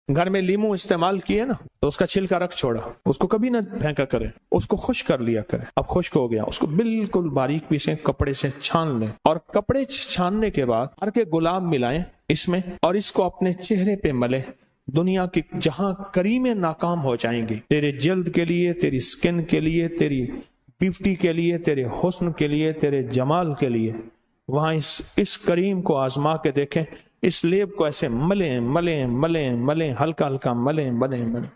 घर में लीमू इस्तेमाल किए ना, तो उसका छिलका रख छोड़ा, उसको कभी ना फेंका करें, उसको खुश्क कर लिया करें। अब खुश्क हो गया, उसको बिल्कुल बारीक पीसें, कपड़े से छान लें, और कपड़े छानने के बाद हर के गुलाब मिलाएं इसमें, और इसको अपने चेहरे पे मलें। दुनिया की जहां करीमें नाकाम हो जाएंगी, तेरे जल्द के लिए, तेरी स्किन के लिए, तेरी ब्यूटी के लिए, तेरे हुस्न के लिए, तेरे जमाल के लिए, वहां इस करीम को आजमा के देखें। इस लेप को ऐसे मलें मलें मलें मलें, हल्का हल्का मलें मलें मलें।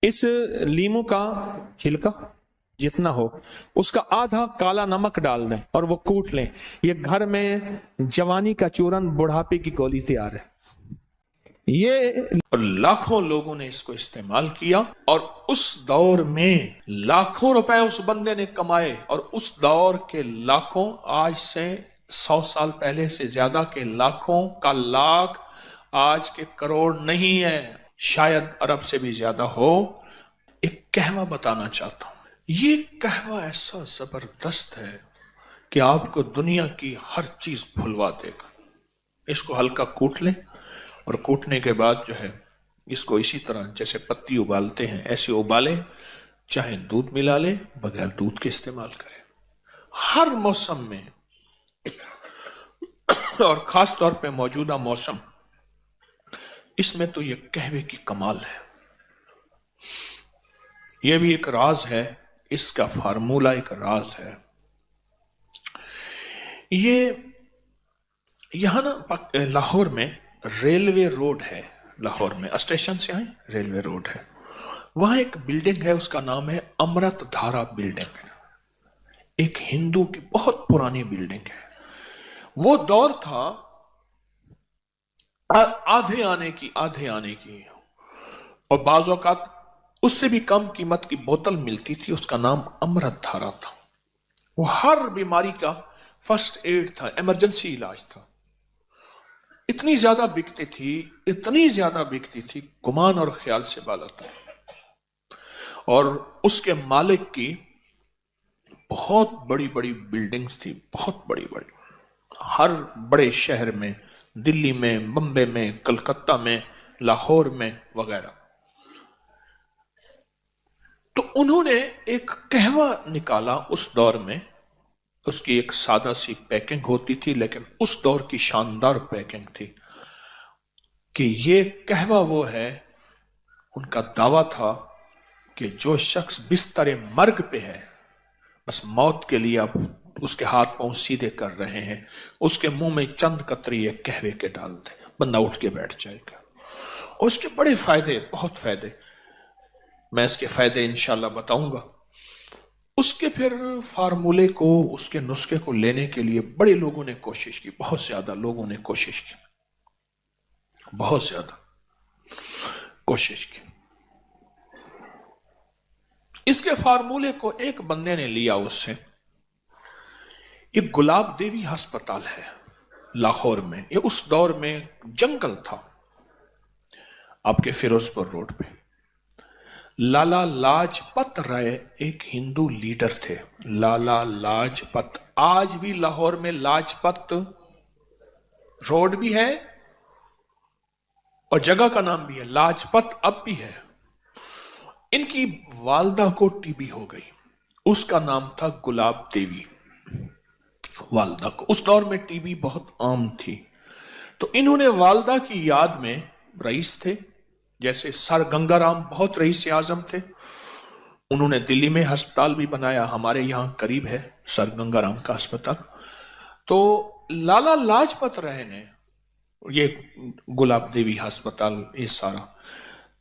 इस लीमू का छिलका जितना हो, उसका आधा काला नमक डाल दें और वो कूट लें। ये घर में जवानी का चूरन, बुढ़ापे की गोली तैयार है। ये लाखों लोगों ने इसको इस्तेमाल किया, और उस दौर में लाखों रुपए उस बंदे ने कमाए, और उस दौर के लाखों, आज से 100 साल पहले से ज्यादा के लाखों का लाख, आज के करोड़ नहीं है, शायद अरब से भी ज्यादा हो। एक कहवा बताना चाहता हूं। ये कहवा ऐसा जबरदस्त है कि आपको दुनिया की हर चीज भुलवा देगा। इसको हल्का कूट लें, और कूटने के बाद जो है इसको इसी तरह जैसे पत्ती उबालते हैं ऐसे उबालें, चाहे दूध मिला लें, बगैर दूध के इस्तेमाल करें हर मौसम में, और खास तौर पे मौजूदा मौसम, इसमें तो ये कहवे की कमाल है। ये भी एक राज है, इसका फार्मूला एक राज है। ये यहां ना लाहौर में रेलवे रोड है, लाहौर में स्टेशन से आए रेलवे रोड है, वहां एक बिल्डिंग है, उसका नाम है अमृत धारा बिल्डिंग। एक हिंदू की बहुत पुरानी बिल्डिंग है। वो दौर था आधे आने की, और बाज़ औक़ात उससे भी कम कीमत की बोतल मिलती थी, उसका नाम अमृत धारा था। वो हर बीमारी का फर्स्ट एड था, इमरजेंसी इलाज था। इतनी ज्यादा बिकती थी, गुमान और ख्याल से बाला था। और उसके मालिक की बहुत बड़ी बड़ी बिल्डिंग्स थी, बहुत बड़ी बड़ी, हर बड़े शहर में, दिल्ली में, बम्बे में, कलकत्ता में, लाहौर में वगैरह। तो उन्होंने एक कहवा निकाला उस दौर में। उसकी एक सादा सी पैकिंग होती थी, लेकिन उस दौर की शानदार पैकिंग थी कि ये कहवा वो है। उनका दावा था कि जो शख्स बिस्तर मर्ग पे है, बस मौत के लिए आप उसके हाथ पांव सीधे कर रहे हैं, उसके मुंह में चंद कतरी कहवे के डाल दे, बंदा उठ के बैठ जाएगा। और उसके बड़े फायदे, बहुत फायदे, मैं इसके फायदे इंशाल्लाह बताऊंगा। उसके फिर फार्मूले को, उसके नुस्खे को लेने के लिए बड़े लोगों ने कोशिश की, बहुत ज्यादा लोगों ने कोशिश की, बहुत ज्यादा कोशिश की। इसके फार्मूले को एक बंदे ने लिया उससे। एक गुलाब देवी अस्पताल है लाहौर में, ये उस दौर में जंगल था, आपके फिरोजपुर रोड पे। लाला लाजपत राय एक हिंदू लीडर थे, लाला लाजपत। आज भी लाहौर में लाजपत रोड भी है और जगह का नाम भी है लाजपत, अब भी है। इनकी वालदा को टीबी हो गई, उसका नाम था गुलाब देवी वालदा को। उस दौर में टीबी बहुत आम थी, तो इन्होंने वालदा की याद में, रईस थे जैसे सर गंगाराम, बहुत रईस आजम थे, उन्होंने दिल्ली में अस्पताल भी बनाया, हमारे यहां करीब है सर गंगाराम का अस्पताल। तो लाला लाजपत राय ने ये गुलाब देवी अस्पताल, ये सारा,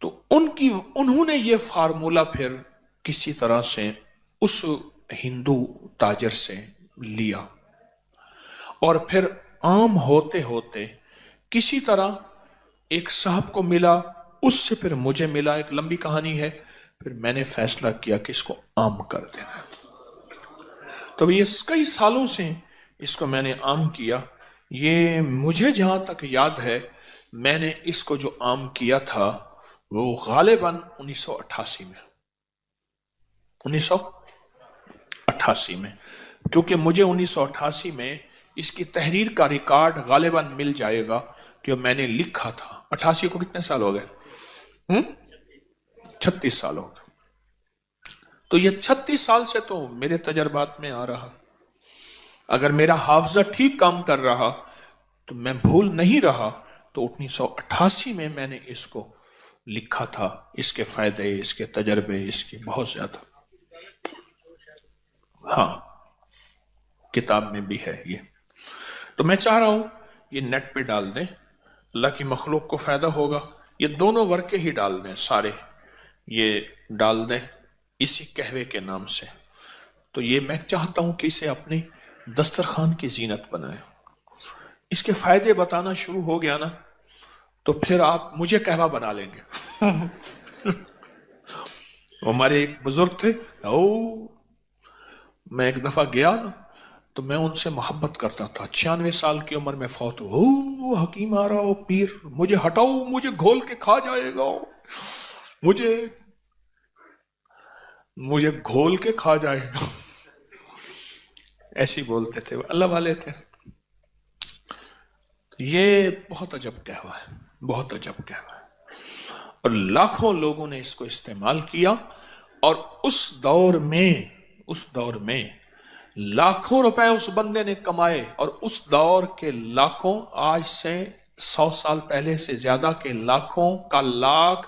तो उन्होंने ये फार्मूला फिर किसी तरह से उस हिंदू ताजर से लिया, और फिर आम होते होते किसी तरह एक साहब को मिला, उससे फिर मुझे मिला, एक लंबी कहानी है। फिर मैंने फैसला किया कि इसको आम कर देना। तो ये कई सालों से इसको मैंने आम किया। ये मुझे जहां तक याद है, मैंने इसको जो आम किया था वो गालिबन 1988 में, 1988 में, क्योंकि मुझे 1988 में इसकी तहरीर का रिकॉर्ड गालिबन मिल जाएगा, कि मैंने लिखा था। 88 को कितने साल हो गए? 36 साल हो गए। तो ये 36 साल से तो मेरे तजर्बात में आ रहा। अगर मेरा हाफजा ठीक काम कर रहा तो मैं भूल नहीं रहा, तो 1988 में मैंने इसको लिखा था। इसके फायदे, इसके तजर्बे, इसके बहुत ज्यादा, हाँ, किताब में भी है ये। तो मैं चाह रहा हूं ये नेट पे डाल दें, अल्लाह की मखलूक को फायदा होगा। ये दोनों वर्के ही डाल दें, सारे ये डाल दें इसी कहवे के नाम से। तो ये मैं चाहता हूं कि इसे अपनी दस्तरखान की जीनत बनाएं। इसके फायदे बताना शुरू हो गया ना, तो फिर आप मुझे कहवा बना लेंगे। हमारे एक बुजुर्ग थे, मैं एक दफा गया ना, तो मैं उनसे मोहब्बत करता था। 96 साल की उम्र में फौत हो, हकीम आ रहा हो, पीर मुझे हटाओ, मुझे घोल के खा जाएगा, मुझे घोल के खा जाएगा। ऐसे बोलते थे, अल्लाह वाले थे। ये बहुत अजब कहवा है, बहुत अजब कहवा है, और लाखों लोगों ने इसको इस्तेमाल किया। और उस दौर में लाखों रुपए उस बंदे ने कमाए, और उस दौर के लाखों, आज से 100 साल पहले से ज्यादा के लाखों का लाख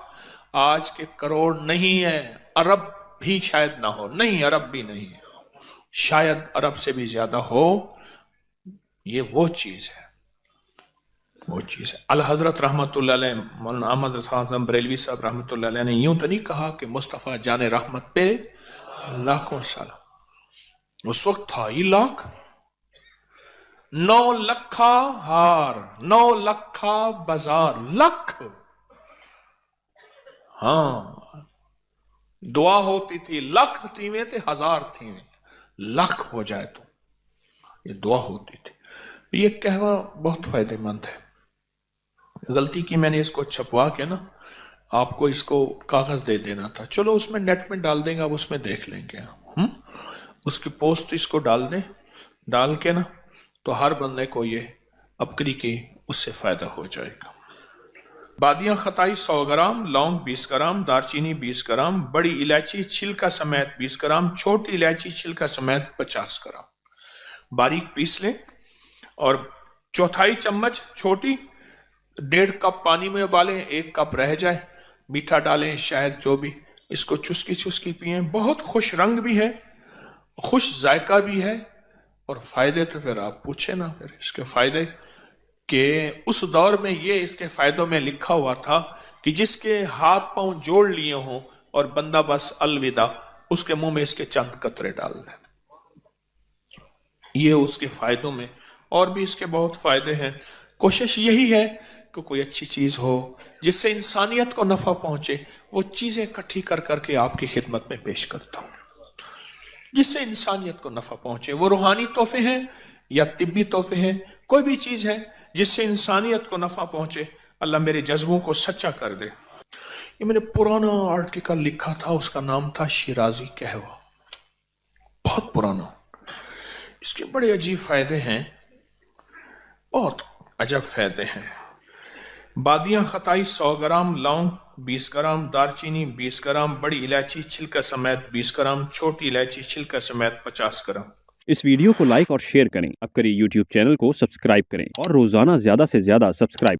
आज के करोड़ नहीं है, अरब भी शायद ना हो, नहीं अरब भी नहीं है, शायद अरब से भी ज्यादा हो। ये वो चीज है, वो चीज है। अल हजरत रहमतुल्लाह अलैह मौलाना अहमद रज़ा बरेलवी साहब रहमतुल्लाह अलैह ने यूं तो नहीं कहा कि मुस्तफ़ा जाने रहमत पे लाखों साल। उस वक्त था ही लाख, 9 लखा हार, 9 लखा बाजार, लख। हाँ, दुआ होती थी, लख थीवे थे, हजार थीवे, लख हो जाए तो ये दुआ होती थी। ये कहवा बहुत फायदेमंद है। गलती की मैंने इसको छपवा के ना आपको इसको कागज दे देना था। चलो उसमें नेट में डाल देंगे, अब उसमें देख लेंगे। उसकी पोस्ट इसको डाल दें, डाल के ना तो हर बंदे को ये अपकरी की उससे फायदा हो जाएगा। बादियां खताई 100 ग्राम, लौंग 20 ग्राम, दारचीनी 20 ग्राम, बड़ी इलायची छिलका समेत 20 ग्राम, छोटी इलायची छिलका समेत 50 ग्राम बारीक पीस लें। और चौथाई चम्मच छोटी 1.5 कप पानी में उबालें, 1 कप रह जाए, मीठा डालें, शायद जो भी, इसको चुस्की चुस्की पिएं। बहुत खुश रंग भी है, खुश जायका भी है, और फायदे तो फिर आप पूछे ना, फिर इसके फायदे कि उस दौर में ये इसके फायदों में लिखा हुआ था कि जिसके हाथ पांव जोड़ लिए हों और बंदा बस अलविदा, उसके मुंह में इसके चंद कतरे डाल दें। ये उसके फायदों में, और भी इसके बहुत फायदे हैं। कोशिश यही है कि कोई अच्छी चीज हो जिससे इंसानियत को नफा पहुंचे, वो चीजें इकट्ठी कर करके आपकी खिदमत में पेश करता हूं, जिससे इंसानियत को नफा पहुंचे। वो रूहानी तोहफे हैं या तिब्बी तोहफे हैं, कोई भी चीज है जिससे इंसानियत को नफा पहुंचे, अल्लाह मेरे जज्बों को सच्चा कर दे। ये मैंने पुराना आर्टिकल लिखा था, उसका नाम था शिराजी कहवा, बहुत पुराना। इसके बड़े अजीब फायदे हैं, बहुत अजब फायदे हैं। बादियां खताई 100 ग्राम, लौंग 20 ग्राम, दारचीनी 20 ग्राम, बड़ी इलायची छिलका समेत 20 ग्राम, छोटी इलायची छिलका समेत 50 ग्राम। इस वीडियो को लाइक और शेयर करें। अब करें YouTube चैनल को सब्सक्राइब करें और रोजाना ज्यादा से ज्यादा सब्सक्राइब